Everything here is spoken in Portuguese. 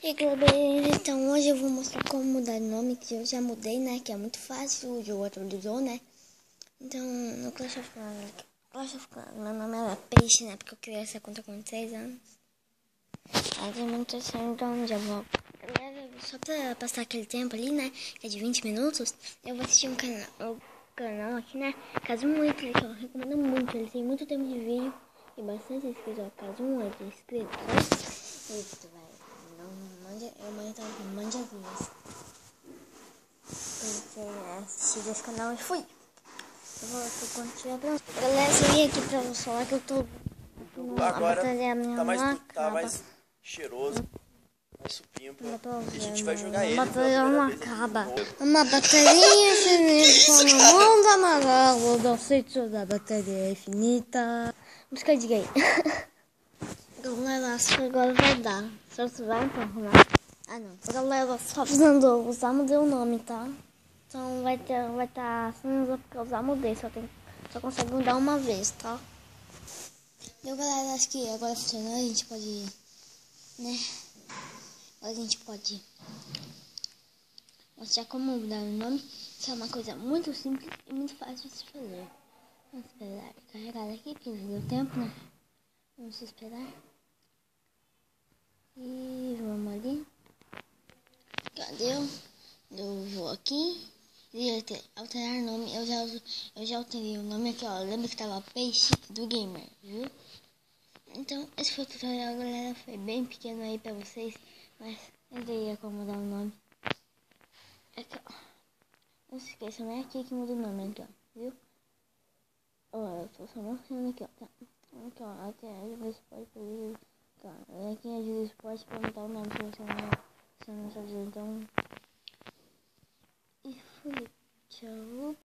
E aí, galera, então hoje eu vou mostrar como mudar o nome, que eu já mudei, né, que é muito fácil, o jogo atualizou, né. Então, no Clash of Clans, meu nome era Peixe, né, porque eu criei essa conta com 6 anos. Aí tem muita atenção, então já vou... Galera, só pra passar aquele tempo ali, né, que é de 20 minutos, eu vou assistir um canal aqui, né, Caso Muito, que eu recomendo muito, ele tem muito tempo de vídeo e bastante inscritos, ó, Caso Muito inscritos, né. Isso, vai. Eu mando as minhas. Assistir esse canal e fui. Eu vou quando tiver pronto. Galera, eu vim aqui pra você falar que eu tô. Agora Tá mais cheiroso, mais supimpa. E a gente vai jogar a ele bateria pela não primeira vez aqui acaba. no jogo. Uma bateria infinita no mundo amarelo do sítio da bateria infinita. Música de gay. Galera, acho que agora vai dar. Só se vai então, né? Ah, não. Galera, só precisando usar, mudei o nome, tá? Então vai estar cinza porque eu já mudei, só consegue mudar uma vez, tá? Eu, galera, acho que agora funcionou, a gente pode, né? Agora a gente pode mostrar como mudar o nome, que é uma coisa muito simples e muito fácil de se fazer. Vamos esperar carregar aqui, porque não deu tempo, né? Vamos esperar. E vamos ali. Cadê eu? Eu vou aqui e alterar nome. Eu já alterei o nome aqui, ó. Lembra que tava Peixe do Gamer, viu? Então, esse foi o tutorial, galera. Foi bem pequeno aí pra vocês, mas eu veria como mudar o nome. Aqui, ó. Não se esqueçam, não é aqui que muda o nome, aqui, ó. Viu? Ó, eu tô só mostrando aqui, ó. Tá. Aqui, ó. Aqui é ajuda esporte pra vídeo. Tá. Aqui é ajuda esporte pra mudar o nome, se você não sabia. Então... E fui. Tchau.